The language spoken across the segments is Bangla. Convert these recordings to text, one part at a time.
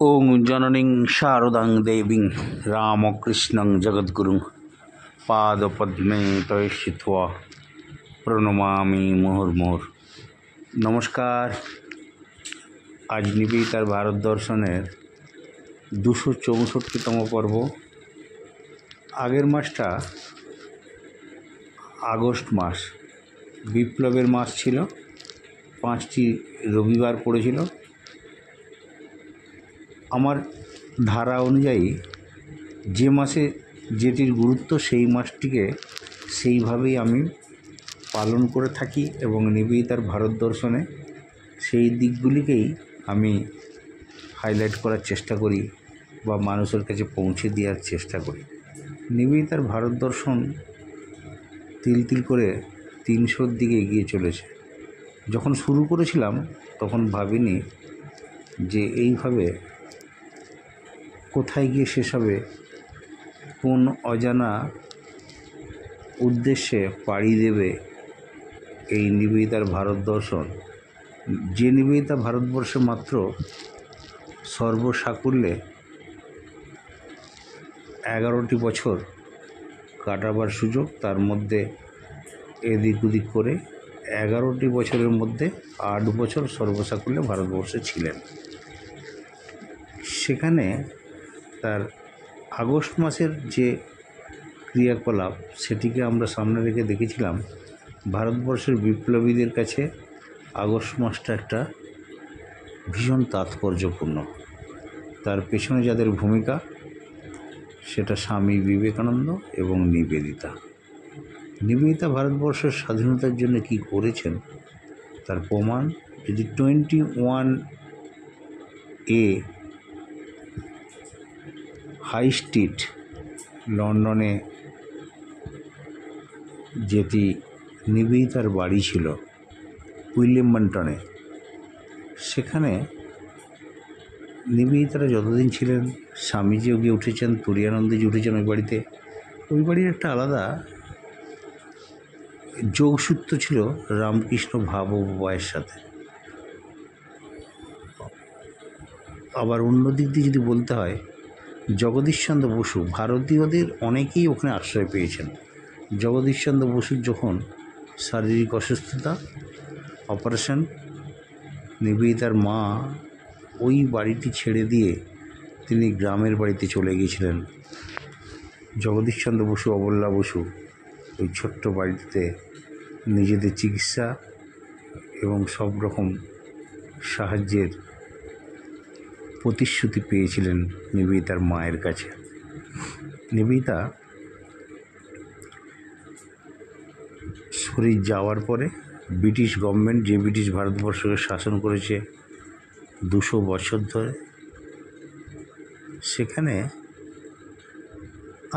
ওং জননীং শারদাং দেবীং রামকৃষ্ণং জগদ্গুরুং পাদপদ্মে তয়ে স্থিত্বা প্রণমামি মুহুর্মুহুর। নমস্কার। আজ নিবেদিতার ভারত দর্শনের 264তম পর্ব। আগের মাসটা আগস্ট মাস, বিপ্লবের মাস ছিল। 5টি রবিবার পড়েছিল। আমার ধারা অনুযায়ী যে মাসে যেটির গুরুত্ব সেই মাসটিকে সেইভাবেই আমি পালন করে থাকি এবং নিবেদিতার ভারত দর্শনে সেই দিকগুলিকেই আমি হাইলাইট করার চেষ্টা করি বা মানুষের কাছে পৌঁছে দেওয়ার চেষ্টা করি। নিবেদিতার ভারত দর্শন তিল তিল করে 300-র দিকে এগিয়ে চলেছে। যখন শুরু করেছিলাম তখন ভাবিনি যে এইভাবে কোথায় গিয়ে শেষ হবে, কোন অজানা উদ্দেশ্যে পাড়ি দেবে এই নিবেদিতার ভারত দর্শন। যে নিবেদিতা ভারতবর্ষে মাত্র সর্বসাকুল্যে 11টি বছর কাটাবার সুযোগ, তার মধ্যে এদিক ওদিক করে 11টি বছরের মধ্যে 8 বছর সর্বসাকুল্যে ভারতবর্ষে ছিলেন। সেখানে তার আগস্ট মাসের যে ক্রিয়াকলাপ সেটিকে আমরা সামনে রেখে দেখেছিলাম ভারতবর্ষের বিপ্লবীদের কাছে আগস্ট মাসটা একটা ভীষণ তাৎপর্যপূর্ণ। তার পেছনে যাদের ভূমিকা সেটা স্বামী বিবেকানন্দ এবং নিবেদিতা। নিবেদিতা ভারতবর্ষের স্বাধীনতার জন্য কি করেছেন তার প্রমাণ যদি 21A হাই স্ট্রিট লন্ডনে যেটি নিবেদিতার বাড়ি ছিল উইলিয়ামটনে, সেখানে নিবেদিতারা যতদিন ছিলেন স্বামীজিও গিয়ে উঠেছেন, তুরীয়ানন্দজি উঠেছেন ওই বাড়িতে। ওই বাড়ির একটা আলাদা যোগসূত্র ছিল রামকৃষ্ণ ভাববায়ের সাথে। আবার অন্য দিক দিয়ে যদি বলতে হয়, জগদীশচন্দ্র বসু, ভারতীয়দের অনেকেই ওখানে আশ্রয় পেয়েছেন। জগদীশচন্দ্র বসুর যখন শারীরিক অসুস্থতা, অপারেশন, নিবেদিতার মা ওই বাড়িটি ছেড়ে দিয়ে তিনি গ্রামের বাড়িতে চলে গিয়েছিলেন। জগদীশচন্দ্র বসু, অবল্লা বসু ওই ছোট্ট বাড়িতে নিজেদের চিকিৎসা এবং সব রকম সাহায্যের প্রতিশ্রুতি পেয়েছিলেন নিবেদিতার মায়ের কাছে। নিবেদিতা শরীর যাওয়ার পরে ব্রিটিশ গভর্নমেন্ট, যে ব্রিটিশ ভারতবর্ষকে শাসন করেছে 200 বছর ধরে, সেখানে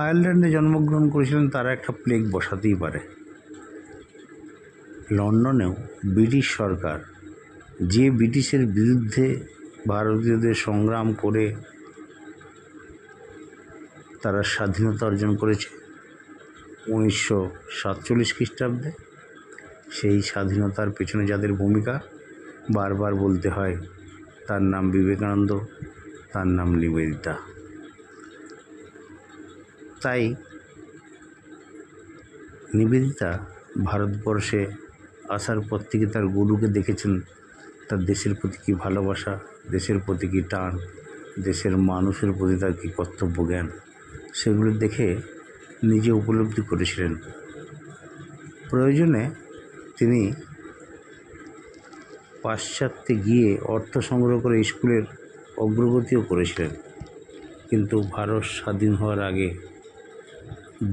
আয়ারল্যান্ডে জন্মগ্রহণ করেছিলেন, তারা একটা প্লেগ বসাতেই পারে। লন্ডনেও ব্রিটিশ সরকার, যে ব্রিটিশের বিরুদ্ধে ভারতীয়দের সংগ্রাম করে তারা স্বাধীনতা অর্জন করেছে 1947 খ্রিস্টাব্দে, সেই স্বাধীনতার পেছনে যাদের ভূমিকা বারবার বলতে হয় তার নাম বিবেকানন্দ, তার নাম নিবেদিতা। তাই নিবেদিতা ভারতবর্ষে আসার পর থেকে তার গুরুকে দেখেছেন, তার দেশের প্রতি কী ভালোবাসা, দেশের প্রতি কী টান, দেশের মানুষের প্রতি তার কী কর্তব্য জ্ঞান, সেগুলো দেখে নিজে উপলব্ধি করেছিলেন। প্রয়োজনে তিনি পাশ্চাত্যে গিয়ে অর্থ সংগ্রহ করে স্কুলের অগ্রগতিও করেছিলেন। কিন্তু ভারত স্বাধীন হওয়ার আগে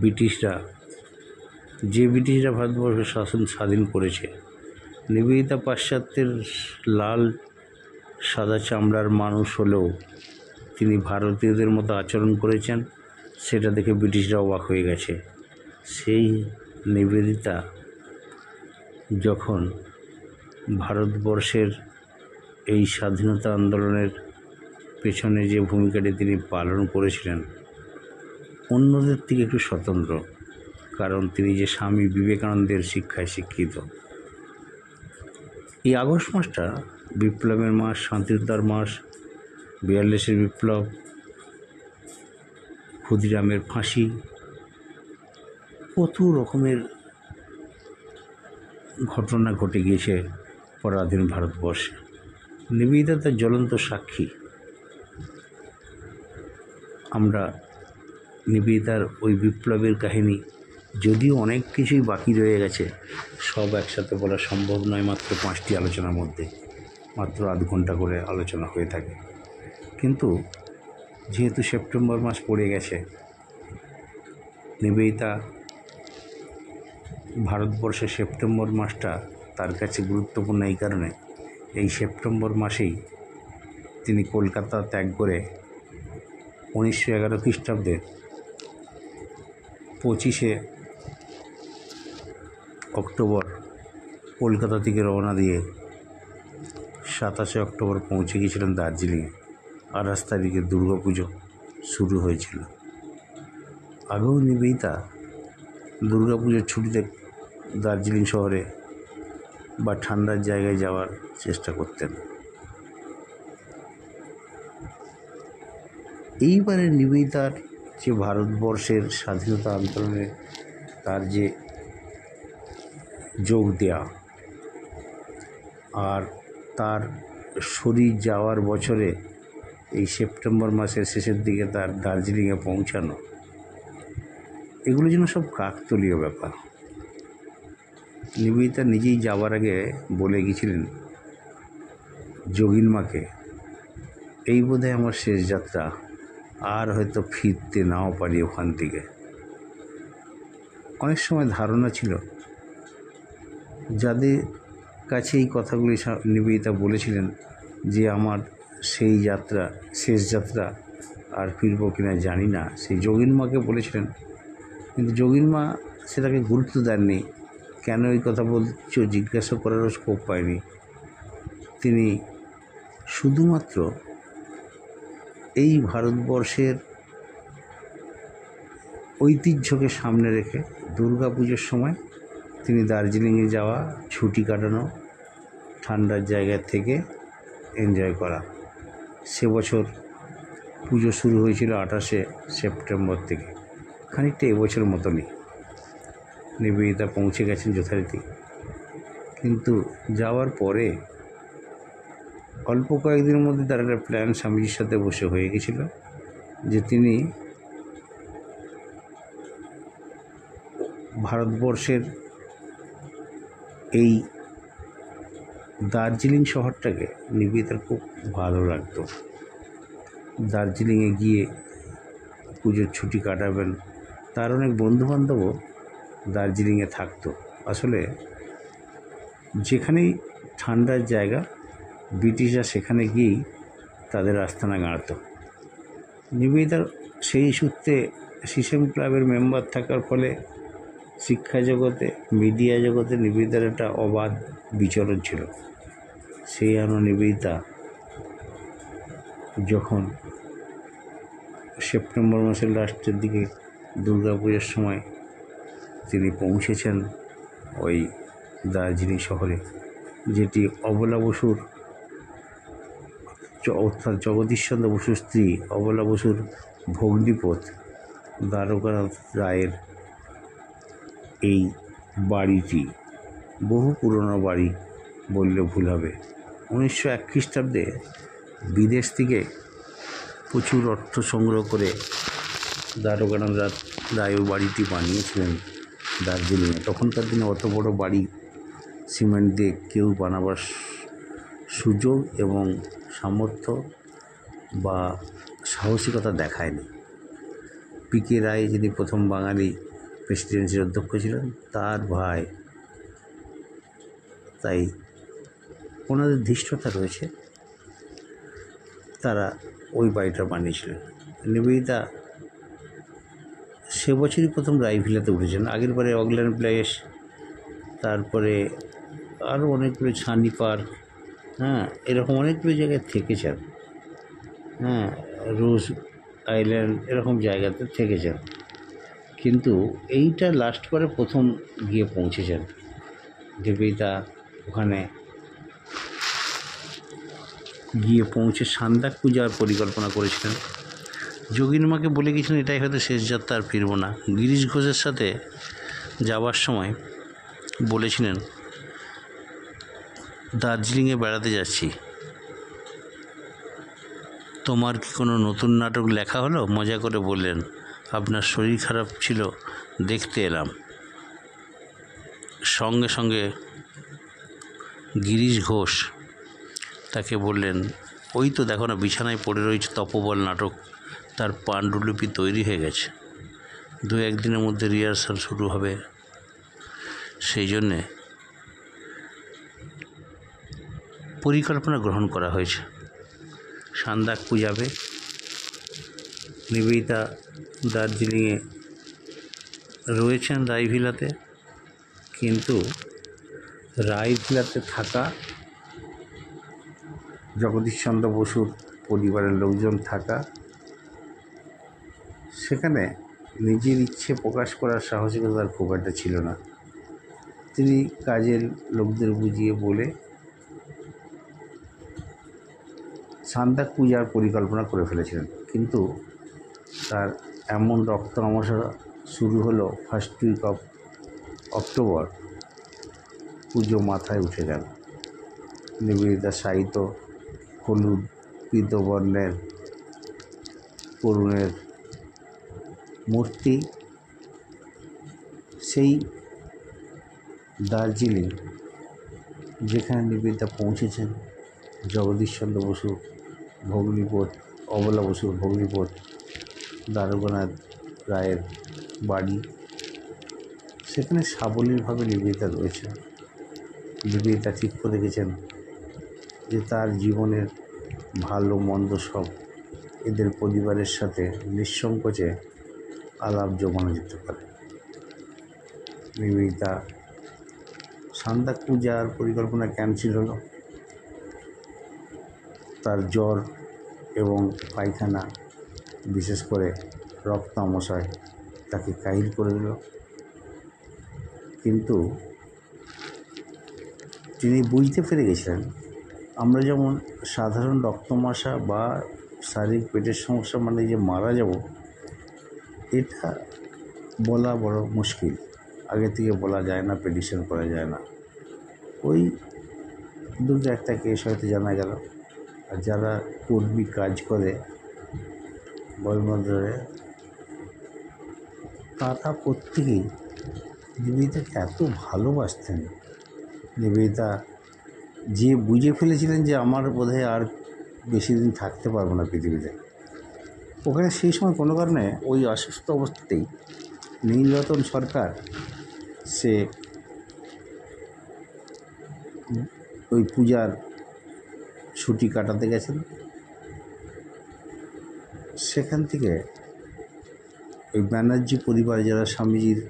ব্রিটিশরা ভারতবর্ষের শাসন স্বাধীন করেছে, নিবেদিতা পাশ্চাত্যের লাল সাদা চামড়ার মানুষ হলেও তিনি ভারতীয়দের মতো আচরণ করেছেন, সেটা দেখে ব্রিটিশরা অবাক হয়ে গেছে। সেই নিবেদিতা যখন ভারতবর্ষের এই স্বাধীনতা আন্দোলনের পেছনে যে ভূমিকাটি তিনি পালন করেছিলেন অন্যদের থেকে একটু স্বতন্ত্র, কারণ তিনি যে স্বামী বিবেকানন্দের শিক্ষায় শিক্ষিত। এই আগস্ট মাসটা বিপ্লবের মাস, শান্তির মাস, 42-এর বিপ্লব, ক্ষুদিরামের ফাঁসি, কত রকমের ঘটনা ঘটে গিয়েছে পরাধীন ভারতবর্ষে। নিবেদিতা তার জ্বলন্ত সাক্ষী। আমরা নিবেদিতার ওই বিপ্লবের কাহিনী, যদিও অনেক কিছুই বাকি রয়ে গেছে, সব একসাথে বলা সম্ভব নয় মাত্র 5টি আলোচনার মধ্যে, মাত্র আধ ঘন্টা করে আলোচনা হয়ে থাকে। কিন্তু যেহেতু সেপ্টেম্বর মাস পড়ে গেছে, নিবেদিতা ভারতবর্ষের সেপ্টেম্বর মাসটা তার কাছে গুরুত্বপূর্ণ এই কারণে, এই সেপ্টেম্বর মাসেই তিনি কলকাতা ত্যাগ করে 1911 খ্রিস্টাব্দের 25শে অক্টোবর কলকাতা থেকে রওনা দিয়ে 27শে অক্টোবর পৌঁছে গিয়েছিলেন দার্জিলিংয়ে। 28 তারিখে দুর্গাপুজো শুরু হয়েছিল। আগেও নিবেদিতা দুর্গাপুজোর ছুটিতে দার্জিলিং শহরে বা ঠান্ডার জায়গায় যাওয়ার চেষ্টা করতেন। এইবারে নিবেদিতার যে ভারতবর্ষের স্বাধীনতা আন্দোলনে তার যে যোগ দেয়া, আর তার শরীর যাওয়ার বছরে এই সেপ্টেম্বর মাসের শেষের দিকে তার দার্জিলিংয়ে পৌঁছানো, এগুলো যেন সব কাকতালীয় ব্যাপার। নিবেদিতা নিজেই যাওয়ার আগে বলে গিয়েছিলেন যোগিনমাকে, এই বোধহয় আমার শেষ যাত্রা, আর হয়তো ফিরতে নাও পারি ওখান থেকে। অনেক সময় ধারণা ছিল যাদের কাছে এই কথাগুলি নিবেদিতা বলেছিলেন যে আমার সেই যাত্রা শেষ যাত্রা, আর ফিরব কিনা জানি না, সেই যোগিনমাকে বলেছিলেন। কিন্তু যোগিনমা সেটাকে গুরুত্ব দেননি। কেন এই কথা বলছো জিজ্ঞাসা করারও স্কোপ পায়নি। তিনি শুধুমাত্র এই ভারতবর্ষের ঐতিহ্যকে সামনে রেখে দুর্গাপুজোর সময় তিনি দার্জিলিংয়ে যাওয়া, ছুটি কাটানো, ঠান্ডার জায়গা থেকে এনজয় করা। সে বছর পুজো শুরু হয়েছিল 28শে সেপ্টেম্বর থেকে। খানিকটা এবছর মতনই নিবেদিতা পৌঁছে গেছেন যথারীতি। কিন্তু যাওয়ার পরে অল্প কয়েকদিনের মধ্যে তার একটা প্ল্যান স্বামীজির সাথে বসে হয়ে গেছিল যে তিনি ভারতবর্ষের এই দার্জিলিং শহরটাকে নিবেদিতার খুব ভালো লাগতো। দার্জিলিংয়ে গিয়ে পুজোর ছুটি কাটাবেন। তার অনেক বন্ধুবান্ধবও দার্জিলিংয়ে থাকতো। আসলে যেখানেই ঠান্ডার জায়গা, ব্রিটিশরা সেখানে গিয়েই তাদের আস্তানা গাড়ত। নিবেদিতার সেই সূত্রে সিসেম ক্লাবের মেম্বার থাকার ফলে শিক্ষা জগতে, মিডিয়া জগতে নিবেদিতার একটা অবাধ বিচরণ ছিল। সেই নিবেদিতা যখন সেপ্টেম্বর মাসের লাস্টের দিকে দুর্গাপুজোর সময় তিনি পৌঁছেছেন ওই দার্জিলিং শহরে, যেটি অবলা বসুর অর্থাৎ জগদীশচন্দ্র বসুর স্ত্রী অবলা বসুর ভগ্নিপথ দ্বারকানাথ রায়ের এই বাড়িটি, বহু পুরনো বাড়ি বললে ভুল হবে। 1901 খ্রিস্টাব্দে বিদেশ থেকে প্রচুর অর্থ সংগ্রহ করে দ্বারকানাথ রায় ওই বাড়িটি বানিয়েছিলেন দার্জিলিংয়ে। তখনকার দিনে অত বড় বাড়ি সিমেন্ট দিয়ে কেউ বানাবার সুযোগ এবং সামর্থ্য বা সাহসিকতা দেখায়নি। পি.কে. রায় যিনি প্রথম বাঙালি প্রেসিডেন্সির অধ্যক্ষ ছিলেন, তার ভাই, তাই ওনাদের ধৃষ্টতা রয়েছে, তারা ওই বাড়িটা বানিয়েছিলেন। নিবেদিতা সে বছরই প্রথম রায়ভিলাতে উঠেছেন। আগের বারে অগল্যান্ড প্লেস, তারপরে আরও অনেকগুলো ছানি পার্ক, এরকম অনেকগুলো জায়গায় থেকেছেন। রোজ আইল্যান্ড এরকম জায়গাতে থেকেছেন। কিন্তু এইটা লাস্ট করে প্রথম গিয়ে পৌঁছেছেন। নিবেদিতা ওখানে গিয়ে পৌঁছে সান্দাক পূজার পরিকল্পনা করেছিলেন। যোগিনী মাকে বলে গেছিলেন এটাই হয়তো শেষ যাত্রা, আর ফিরব না। গিরিশ ঘোষের সাথে যাওয়ার সময় বলেছিলেন দার্জিলিংয়ে বেড়াতে যাচ্ছি, তোমার কি কোনো নতুন নাটক লেখা হলো? মজা করে বললেন, আপনার শরীর খারাপ ছিল, দেখতে এলাম। সঙ্গে সঙ্গে গিরিশ ঘোষ তাকে বললেন, ওই তো দেখো না বিছানায় পড়ে রয়েছে তপোবল নাটক, তার পাণ্ডুলিপি তৈরি হয়ে গেছে, 2-1 দিনের মধ্যে রিহার্সাল শুরু হবে। সেই জন্যে পরিকল্পনা গ্রহণ করা হয়েছে, সান্দাকফু যাবে। নিবেদিতা দার্জিলিংয়ে রয়েছেন রায়ভিলাতে, কিন্তু রায়ভিলাতে থাকা জগদীশচন্দ্র বসুর পরিবারের লোকজন থাকা, সেখানে নিজের ইচ্ছে প্রকাশ করার সাহসিকতা তার খুব একটা ছিল না। তিনি কাজের লোকদের বুঝিয়ে বলে সান্দাক পূজার পরিকল্পনা করে ফেলেছিলেন, কিন্তু তার এমন রক্ত আমাশা শুরু হলো ফার্স্ট উইক অফ অক্টোবর। পুজো মাথায় উঠে গেল। নিবেদিতা শায়িত হলুদ পীতবর্ণের করুণের মূর্তি সেই দার্জিলিং যেখানে নিবেদিতা পৌঁছেছেন, জগদীশচন্দ্র বসু ভগ্নিপথ, অবলা বসুর ভগ্নিপথ দ্বারকানাথ রায়ের বাড়ি, সেখানে সাবলীলভাবে নিবেদিতা রয়েছে। নিবেদিতা ঠিক করে রেখেছেন যে তার জীবনের ভালো মন্দ সব এদের পরিবারের সাথে নিঃসংকোচে আলাপ জমানো যেতে পারে। নিবেদিতা সান্দাক পূজার পরিকল্পনা ক্যান্সেল হলো। তার জ্বর এবং পায়খানা, বিশেষ করে রক্ত আমাশয় তাকে কাহিল করে দিল, কিন্তু তিনি বুঝতে পেরে গেছিলেন আমরা যেমন সাধারণ রক্তমাশা বা শারীরিক পেটের সমস্যা মানে যে মারা যাব, এটা বলা বড় মুশকিল, আগে থেকে বলা যায় না, প্রেডিকশন করা যায় না। ওই দুটো একটা কেস হয়তো জানা গেল। আর যারা কর্মী কাজ করে বলমন্দিরে, তারা প্রত্যেকেই নিবেদিতাকে এত ভালোবাসতেন। নিবেদিতা যে বুঝে ফেলেছিলেন যে আমার বোধহয় আর বেশি দিন থাকতে পারবো না পৃথিবীতে, ওখানে সেই সময় কোনো কারণে ওই অসুস্থ অবস্থাতেই নীলরতন সরকার সে ওই পূজার ছুটি কাটাতে গেছেন। সেখান থেকে ওই ব্যানার্জি পরিবার, যারা স্বামীজির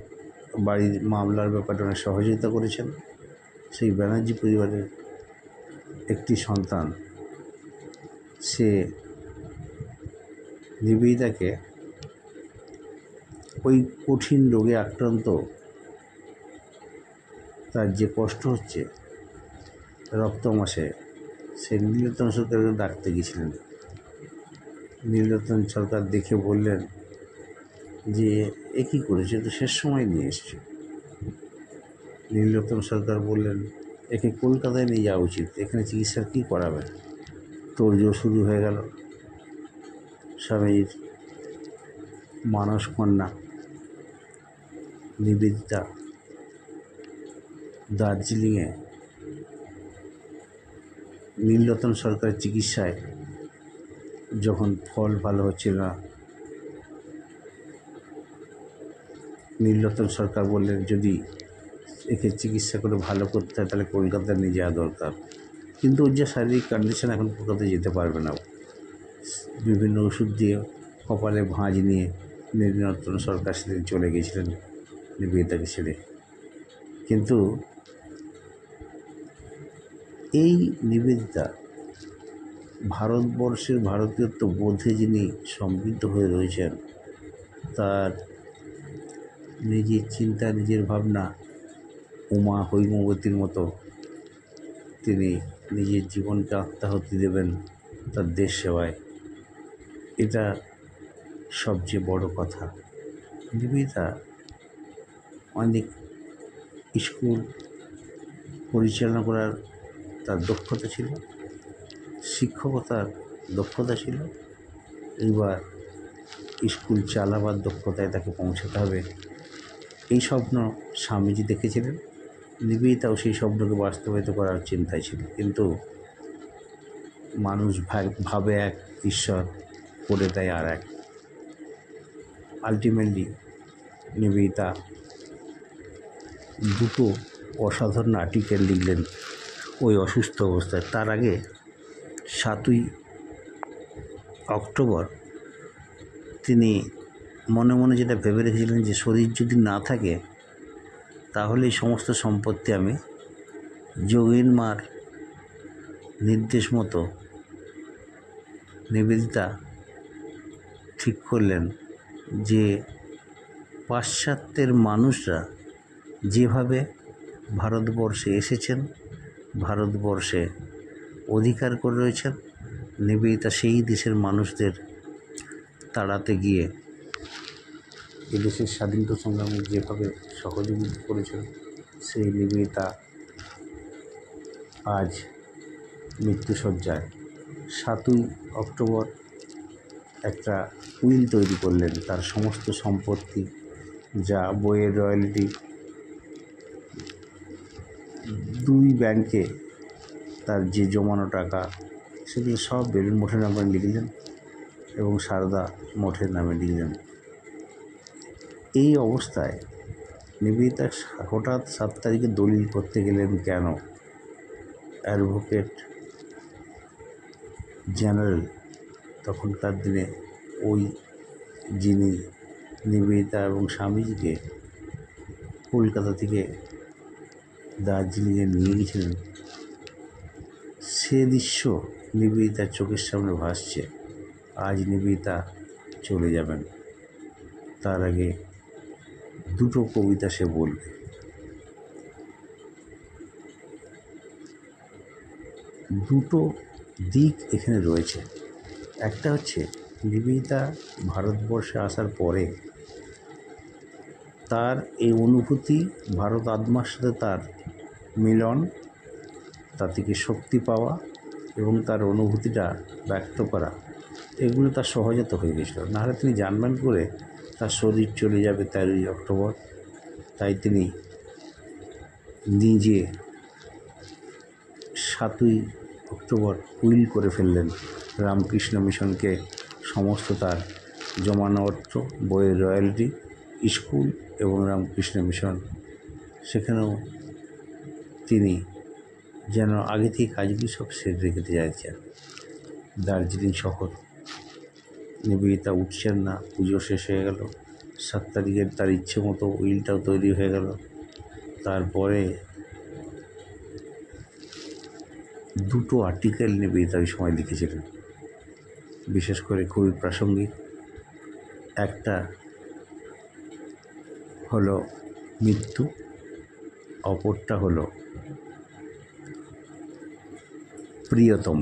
বাড়ির মামলার ব্যাপারে অনেক সহযোগিতা করেছেন, সেই ব্যানার্জি পরিবারের একটি সন্তান সে নিবেদিতাকে ওই কঠিন রোগে আক্রান্ত, তার যে কষ্ট হচ্ছে রক্তমাসে, সে নীলরতন সরকারকে ডাকতে গিয়েছিলেন। নীলরতন সরকার দেখে বললেন যে এ কী করেছে, তো শেষ সময় নিয়ে এসছে। নীলরতন সরকার বললেন একে কলকাতায় নিয়ে যাওয়া উচিত, এখানে চিকিৎসা কী করাবে। তোড়জোড় শুরু হয়ে গেল। স্বামীর মানস কন্যা নিবেদিতা দার্জিলিংয়ে নীলরতন সরকারের চিকিৎসায় যখন ফল ভালো হচ্ছিল না, নীলরতন সরকার বললেন যদি একে চিকিৎসা করে ভালো করতে হয় তাহলে কলকাতায় নিয়ে যাওয়া দরকার, কিন্তু ওর যে শারীরিক কন্ডিশন, এখন কলকাতায় যেতে পারবে না। বিভিন্ন ওষুধ দিয়ে কপালে ভাঁজ নিয়ে নীলরতন সরকার সেদিন চলে গিয়েছিলেন নিবেদিতাকে ছেড়ে। কিন্তু এই নিবেদিতা ভারতবর্ষের ভারতীয়ত্ব বোধে যিনি সমৃদ্ধ হয়ে রয়েছেন, তার নিজের চিন্তা, নিজের ভাবনা উমা হৈমবতীর মতো তিনি নিজের জীবনকে আত্মাহুতি দেবেন তার দেশ সেবায়, এটা সবচেয়ে বড় কথা। নিবেদিতা অনেক স্কুল পরিচালনা করার তার দক্ষতা ছিল, শিক্ষকতার দক্ষতা ছিল, এবার স্কুল চালাবার দক্ষতায় তাকে পৌঁছাতে হবে, এই স্বপ্ন স্বামীজি দেখেছিলেন। নিবেদিতাও সেই স্বপ্নকে বাস্তবায়িত করার চিন্তায় ছিল, কিন্তু মানুষ ভাবে এক, ঈশ্বর করে দেয় আর এক। আলটিমেটলি নিবেদিতা দুটো অসাধারণ আর্টিকেল লিখলেন ওই অসুস্থ অবস্থায়। তার আগে 7ই অক্টোবর তিনি মনে মনে যেটা ভেবে রেখেছিলেন যে শরীর যদি না থাকে তাহলে এই সমস্ত সম্পত্তি আমি যোগীন মার নির্দেশ মতো নিবেদিতা ঠিক করলেন যে পাশ্চাত্যের মানুষরা যেভাবে ভারতবর্ষে এসেছেন, ভারতবর্ষে অধিকার করে রয়েছেন, নিবেদিতা সেই দেশের মানুষদের তাড়াতে গিয়ে এদেশের স্বাধীনতা সংগ্রামে যেভাবে সহযোগিতা করেছেন, সেই নিবেদিতা আজ মৃত্যুশয্যায়। 7ই অক্টোবর একটা উইল তৈরি করলেন, তার সমস্ত সম্পত্তি, যা বইয়ের রয়্যালটি, 2 ব্যাংকে তার যে জমানো টাকা, সেগুলো সব বেলুড় মঠের নামে লিখলেন এবং সারদা মঠের নামে লিখলেন। এই অবস্থায় নিবেদিতা হঠাৎ 7 তারিখে দলিল করতে গেলেন কেন? অ্যাডভোকেট জেনারেল তখনকার দিনে ওই যিনি নিবেদিতা এবং স্বামীজিকে কলকাতা থেকে দার্জিলিংয়ে নিয়ে গেছিলেন, সে দৃশ্য নিবেদিতার চোখের সামনে ভাসছে। আজ নিবেদিতা চলে যাবেন, তার আগে দুটো কবিতা সে বলবে। দুটো দিক এখানে রয়েছে। একটা হচ্ছে নিবেদিতা ভারতবর্ষে আসার পরে তার এই অনুভূতি, ভারত আত্মার সাথে তার মিলন, তা থেকে শক্তি পাওয়া এবং তার অনুভূতিটা ব্যক্ত করা, এগুলো তার সহজাত হয়ে গেছিল। নাহলে তিনি জানবেন করে তার শরীর চলে যাবে 13ই অক্টোবর। তাই তিনি নিজে 7ই অক্টোবর উইল করে ফেললেন রামকৃষ্ণ মিশনকে সমস্ত তার জমানো অর্থ, বইয়ের রয়্যালটি, স্কুল এবং রামকৃষ্ণ মিশন, সেখানেও তিনি যেন আগে থেকে কাজগুলি সব সেরে রেখে চাইছেন। দার্জিলিং শহর নিবেদিতা উঠছেন না, পুজো শেষ হয়ে গেল, 7 তারিখের তার ইচ্ছে মতো উইলটাও তৈরি হয়ে গেল। তারপরে দুটো আর্টিকেল নিবেদিতা ওই সময় লিখেছিলেন, বিশেষ করে খুবই প্রাসঙ্গিক। একটা হলো মৃত্যু, অপরটা হলো প্রিয়তম।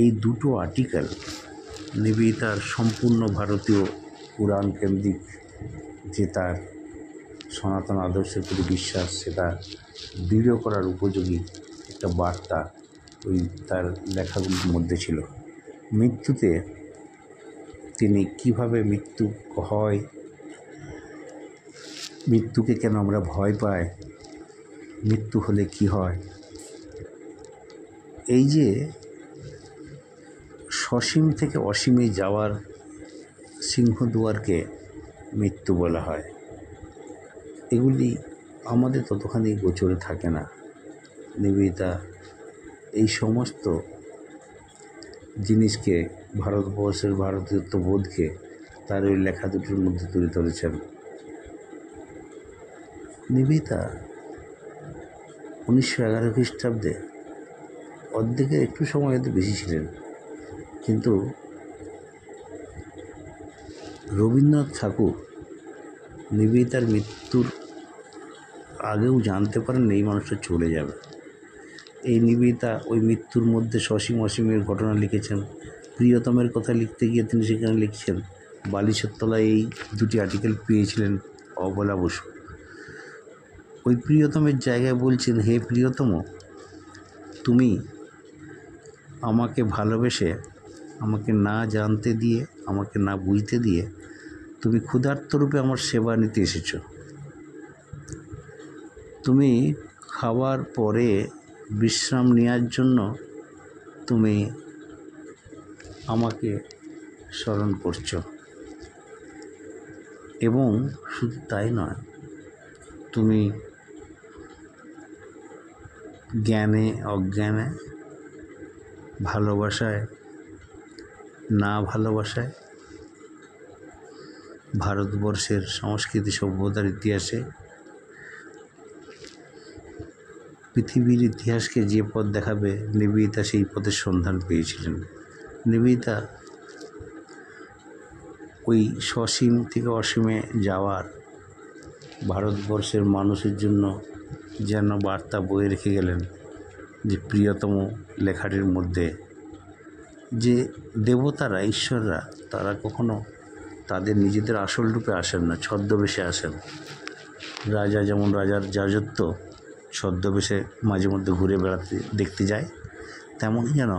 এই দুটো আর্টিকেল নিবেদিতার সম্পূর্ণ ভারতীয় পুরাণ কেন্দ্রিক যে তার সনাতন আদর্শের প্রতি বিশ্বাস, সেটা দৃঢ় করার উপযোগী একটা বার্তা ওই তার লেখাগুলির মধ্যে ছিল। মৃত্যুতে তিনি কিভাবে মৃত্যু হয়, মৃত্যুকে কেন আমরা ভয় পাই, মৃত্যু হলে কি হয়, এই যে সসীম থেকে অসীমে যাওয়ার সিংহদুয়ারকে মৃত্যু বলা হয়, এগুলি আমাদের ততখানি গোচরে থাকে না। নিবেদিতা এই সমস্ত জিনিসকে, ভারতবর্ষের ভারতীয়ত্ববোধকে তার ওই লেখা দুটির মধ্যে তুলে ধরেছেন। নিবেদিতা 1911 খ্রিস্টাব্দে অর্ধেকের একটু সময় হয়তো বেশি ছিলেন, কিন্তু রবীন্দ্রনাথ ঠাকুর নিবেদিতার মৃত্যুর আগেও জানতে পারেন এই মানুষটা চলে যাবে। এই নিবেদিতা ওই মৃত্যুর মধ্যে সসীম অসীমের ঘটনা লিখেছেন। প্রিয়তমের কথা লিখতে গিয়ে তিনি সেখানে লিখছেন, বালিশের তলায় এই দুটি আর্টিকেল পেয়েছিলেন অবলা বসু। ওই প্রিয়তমের জায়গায় বলছেন, হে প্রিয়তম, তুমি আমাকে ভালোবেসে, আমাকে না জানতে দিয়ে, আমাকে না বুঝতে দিয়ে তুমি ক্ষুধার্তরূপে আমার সেবা নিতে এসেছো। তুমি খাওয়ার পরে বিশ্রাম নেওয়ার জন্য তুমি আমাকে স্মরণ করছো, এবং শুধু তাই নয়, তুমি জ্ঞানে অজ্ঞানে, ভালোবাসায় না ভালোবাসায়, ভারতবর্ষের সংস্কৃতি সভ্যতার ইতিহাসে, পৃথিবীর ইতিহাসকে যে পথ দেখাবে, নিবেদিতা সেই পথের সন্ধান পেয়েছিলেন। নিবেদিতা ওই সসীম থেকে অসীমে যাওয়ার ভারতবর্ষের মানুষের জন্য যেন বার্তা বয়ে রেখে গেলেন, যে প্রিয়তম লেখাটির মধ্যে, যে দেবতারা, ঈশ্বররা, তারা কখনো তাদের নিজেদের আসল রূপে আসেন না, ছদ্মবেশে আসেন। রাজা যেমন রাজার রাজত্ব ছদ্মবেশে মাঝে মধ্যে ঘুরে বেড়াতে দেখতে যায়, তেমনই যেন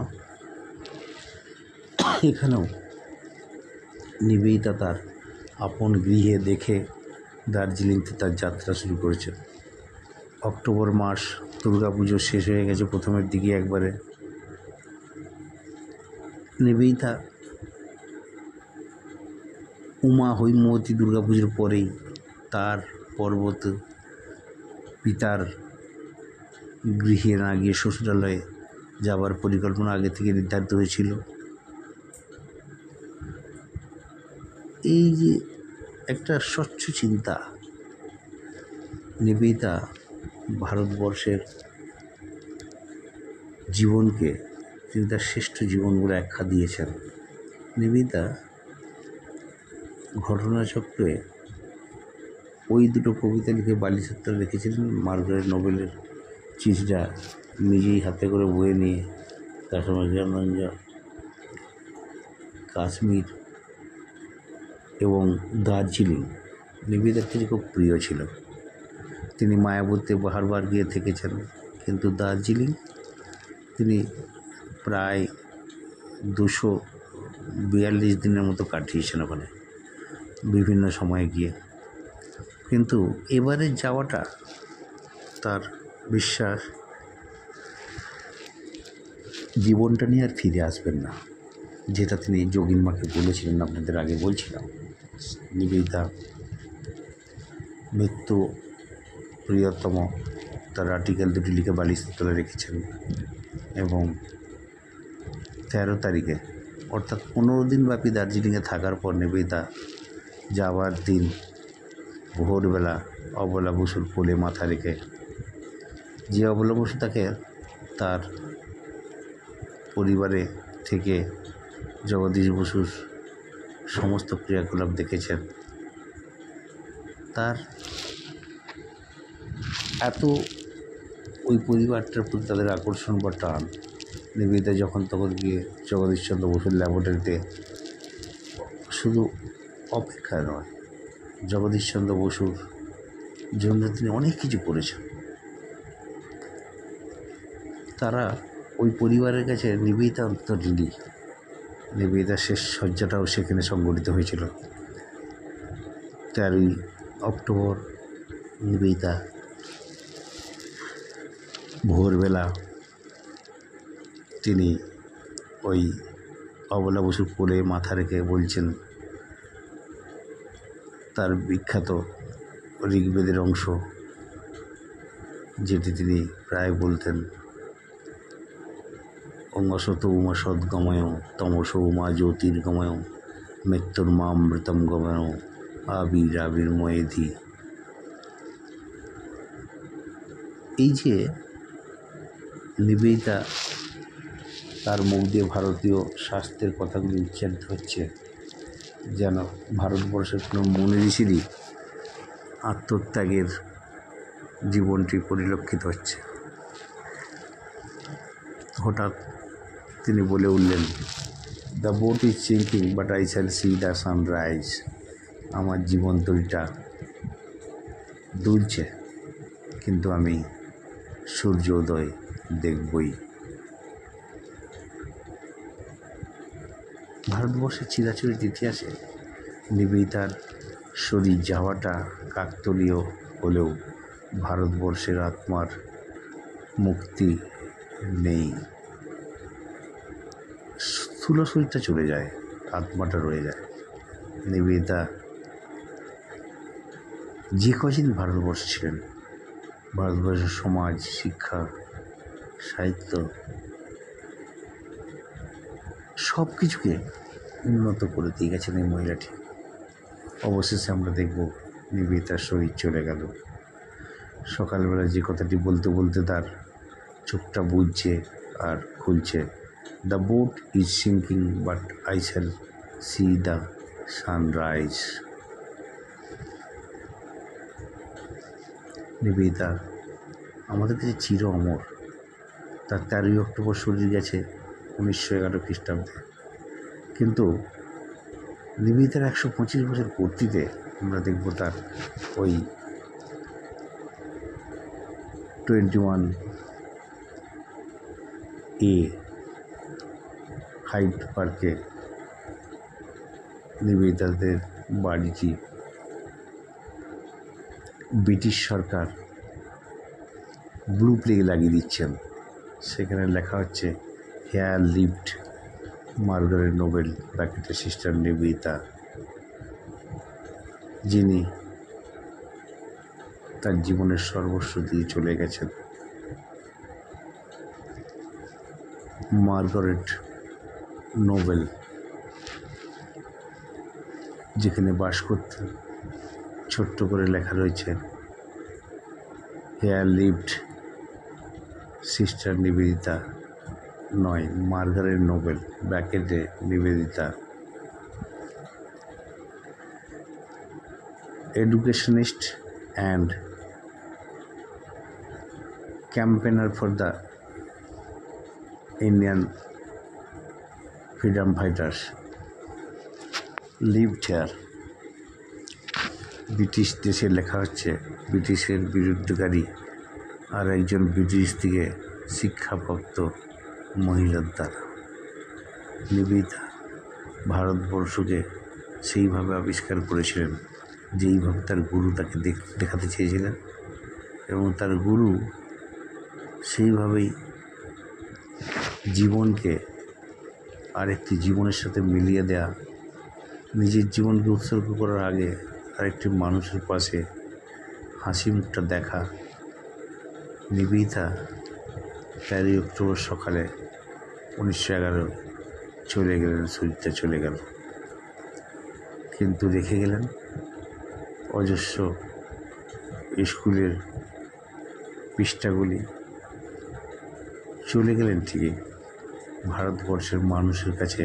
এখানেও নিবেদিতা তার আপন গৃহে দেখে দার্জিলিংতে তার যাত্রা শুরু করেছে। অক্টোবর মাস, দুর্গাপুজো শেষ হয়ে গেছে প্রথমের দিকে একবারে। নিবেদিতা উমা হৈমবতী দুর্গাপুজোর পরেই তার পর্বত পিতার গৃহে না গিয়ে শ্বশুরালয়ে যাবার পরিকল্পনা আগে থেকে নির্ধারিত হয়েছিল। এই যে একটা স্বচ্ছ চিন্তা, নিবেদিতা ভারতবর্ষের জীবনকে তিনি তার শ্রেষ্ঠ জীবন বলে আখ্যা দিয়েছেন। নিবেদিতা ঘটনাচক্রে ওই দুটো কবিতা লিখে বালিশের তলায় রেখেছিলেন। মার্গারেট নোবেলের চিঠিটা নিজেই হাতে করে বয়ে নিয়ে কাশ্মীরগঞ্জ, কাশ্মীর এবং দার্জিলিং নিবেদিতার কাছে খুব প্রিয় ছিল। তিনি মায়াবতীতে বারবার গিয়ে থেকেছেন, কিন্তু দার্জিলিং তিনি প্রায় 242 দিনের মতো কাটিয়েছেন ওখানে বিভিন্ন সময়ে গিয়ে। কিন্তু এবারে যাওয়াটা তার বিশ্বাস, জীবনটা নিয়ে আর ফিরে আসবেন না, যেটা তিনি যোগিনমাকে বলেছিলেন, আপনাদের আগে বলছিলাম। নিবেদিতা মৃত্যু প্রিয়তম তার আর্টিকেল দুটি লিখে বালিশের তলায় রেখেছেন, এবং 13 তারিখে অর্থাৎ 15 দিন ব্যাপী দার্জিলিংয়ে থাকার পর নিবেদিতা যাওয়ার দিন ভোরবেলা অবলা বসুর কোলে মাথা রেখে, যে অবলা বসু তাকে তার পরিবারে থেকে জগদীশ বসুর সমস্ত ক্রিয়াকলাপ দেখেছেন, তার এত ওই পরিবারটার প্রতি তাদের আকর্ষণ বা টান, নিবেদিতা যখন তখন গিয়ে জগদীশচন্দ্র বসুর ল্যাবরেটরিতে শুধু অপেক্ষা নয়, জগদীশচন্দ্র বসুর জন্য তিনি অনেক কিছু করেছেন। তারা ওই পরিবারের কাছে নিবেদিতা অন্তর্লীন। নিবেদিতার শেষ শয্যাটাও সেখানে সংগঠিত হয়েছিল। 13 অক্টোবর নিবেদিতা ভোরবেলা তিনি ওই অবলা বসুর কোলে মাথা রেখে বলছেন তার বিখ্যাত ঋগ্বেদের অংশ, যেটি তিনি প্রায় বলতেন, অঙ্গসত উমা সদ্গময় তমস উমা জ্যোতির্গময় মৃত্যুর্মামৃতম গময় আবির্ময়েধি। এই যে নিবেদিতা তার মুখ দিয়ে ভারতীয় শাস্ত্রের কথাগুলি উচ্চারিত হচ্ছে, যেন ভারতবর্ষের কোনো মুনি ঋষিরই আত্মত্যাগের জীবনটি পরিলক্ষিত হচ্ছে। হঠাৎ তিনি বলে উঠলেন, the BOT is sinking but I shall C the sunrise. আমার জীবনতরীটা দুলছে, কিন্তু আমি সূর্যোদয় দেখবই। ভারতবর্ষের চিরাচরিত ইতিহাসে নিবেদিতার শরীর যাওয়াটা কাকতালীয় হলেও ভারতবর্ষের আত্মার মুক্তি নেই। স্থূল শরীরটা চলে যায়, আত্মাটা রয়ে যায়। নিবেদিতা যে কদিন ভারতবর্ষে ছিলেন, ভারতবর্ষের সমাজ, শিক্ষা, সাহিত্য সব কিছুকে উন্নত করে দিয়ে গেছেন এই মহিলাটি। অবশেষে আমরা দেখব নিবেদিতার শরীর চলে গেল। সকালবেলা যে কথাটি বলতে বলতে তার চোখটা বুঝছে আর খুলছে, the BOT is sinking but I shall C the sunrise. Nivedita আমাদের কাছে চির অমর। তার 13 অক্টোবর শরীর গেছে 1911 খ্রিস্টাব্দে, কিন্তু নিবেদিতার 125 বছর পূর্তিতে আমরা দেখব তার ওই 21A হাইড পার্কে নিবেদিতাদের বাড়িটি ব্রিটিশ সরকার ব্লু প্লেগ লাগিয়ে দিচ্ছেন। সেখানে লেখা হচ্ছে, হেয়ার লিভড মার্গারেট নোবেল ব্র্যাকেটের সিস্টার নিবেদিতা, যিনি তার জীবনের সর্বস্ব দিয়ে চলে গেছেন। মার্গারেট নোবেল যেখানে বাস করতেন, ছোট্ট করে লেখা রয়েছে, হেয়ার লিভড সিস্টার নিবেদিতা, নয় মার্গারেট নোবেল ব্র্যাকেটে Nivedita. Educationist and campaigner for the Indian freedom fighters lived here। British দেশে লেখা হচ্ছে, ব্রিটিশের বিরুদ্ধকারী আর একজন ব্রিটিশ থেকে শিক্ষাপ্রাপ্ত মহিলার দ্বারা। নিবেদিতা ভারতবর্ষকে সেইভাবে আবিষ্কার করেছিলেন যেইভাবে তার গুরু তাকে দেখাতে চেয়েছিলেন, এবং তার গুরু সেইভাবেই জীবনকে আরেকটি জীবনের সাথে মিলিয়ে দেয়া, নিজের জীবনকে উৎসর্গ করার আগে আরেকটি মানুষের পাশে হাসি মুখটা দেখা। নিবেদিতা 13 অক্টোবর সকালে 1911 চলে গেলেন, শরীরটা চলে গেল, কিন্তু রেখে গেলেন অজস্র স্কুলের পৃষ্ঠাগুলি। চলে গেলেন ঠিকই, ভারতবর্ষের মানুষের কাছে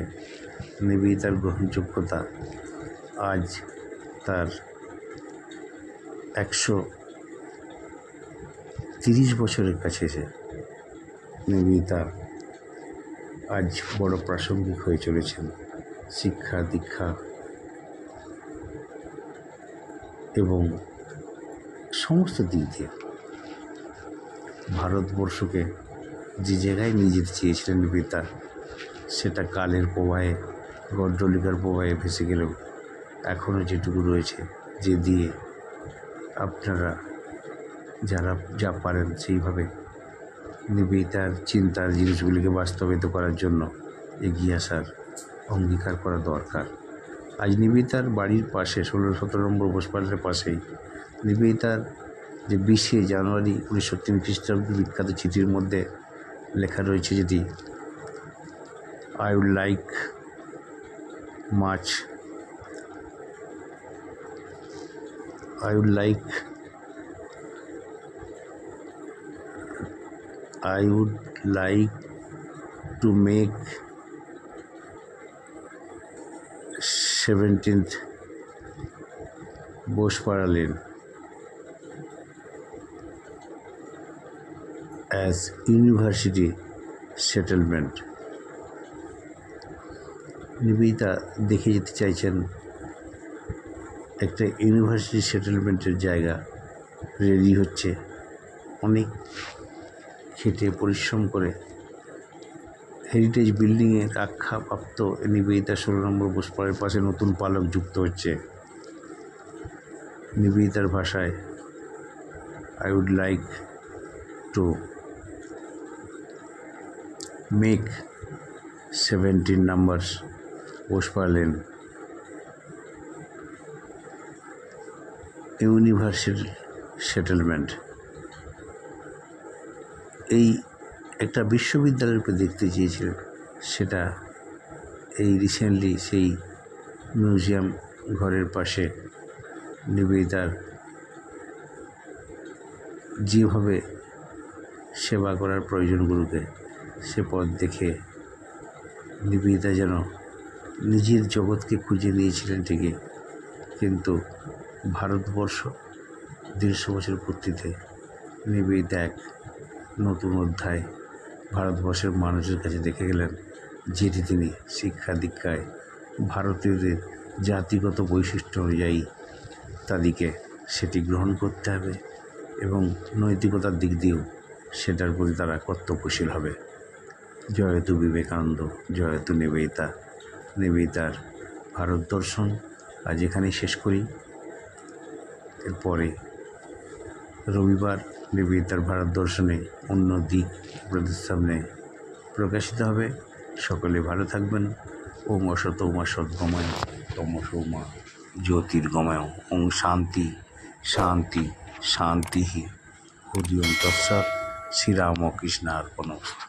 নিবেদিতার গ্রহণযোগ্যতা আজ তার 130 বছরের কাছে এসে নিবেদিতা আজ বড় প্রাসঙ্গিক হয়ে চলেছেন। শিক্ষা, দীক্ষা এবং সমস্ত দিক দিয়ে ভারতবর্ষকে যে জায়গায় নিয়ে যেতে চেয়েছিলেন নিবেদিতা, সেটা কালের প্রবাহে, গড্ডলিকার প্রবাহে ভেসে গেলেও এখনও যেটুকু রয়েছে, যে দিয়ে আপনারা যারা যা পারেন সেইভাবে নিবেদিতার চিন্তার জিনিসগুলিকে বাস্তবায়িত করার জন্য এগিয়ে আসার অঙ্গীকার করা দরকার। আজ নিবেদিতার বাড়ির পাশে 16-17 নম্বর বসপালের পাশেই নিবেদিতার যে 20শে জানুয়ারি 1903 খ্রিস্টাব্দের বিখ্যাত চিঠির মধ্যে লেখা রয়েছে, যদি I would like to make 17th Bospara Lane as University settlement. Nivedita দেখে যেতে চাইছেন একটা ইউনিভার্সিটি সেটেলমেন্টের জায়গা রেডি হচ্ছে। অনেক খেটে পরিশ্রম করে হেরিটেজ বিল্ডিংয়ের আখ্যাপ্রাপ্ত নিবেদিতা 16 নম্বর বোসপাড়ের পাশে নতুন পালক যুক্ত হচ্ছে। নিবেদিতার ভাষায়, I would like to make 17 numbers Bospar Lane universal settlement. এই একটা বিশ্ববিদ্যালয়কে দেখতে চেয়েছিলেন, সেটা এই রিসেন্টলি সেই মিউজিয়াম ঘরের পাশে নিবেদিতার যেভাবে সেবা করার প্রয়োজনগুলোকে সে পথ দেখে নিবেদিতা যেন নিজের জগৎকে খুঁজে নিয়েছিলেন ঠিকই, কিন্তু ভারতবর্ষ 150 বছর পূর্তিতে নিবেদিতা এক নতুন অধ্যায় ভারতবর্ষের মানুষের কাছে দেখে গেলেন, যেটি তিনি শিক্ষা দীক্ষায় ভারতীয়দের জাতিগত বৈশিষ্ট্য অনুযায়ী তাদেরকে সেটি গ্রহণ করতে হবে এবং নৈতিকতার দিক দিয়েও সেটার প্রতি তারা কর্তব্যশীল হবে। জয়তু বিবেকানন্দ, জয়তু নিবেদিতা। নিবেদিতার ভারত দর্শন আজ এখানেই শেষ করি। এরপরে রবিবার নিবেদিতার ভারত দর্শনে অন্য দিক আপনাদের সামনে প্রকাশিত হবে। সকলে ভালো থাকবেন। ওম অসত উমা সদ্গময় তমস উমা জ্যোতির্গময়। ওম শান্তি শান্তি শান্তি। হরি ওম তৎসৎ। শ্রীরামকৃষ্ণ অর্পণমস্তু।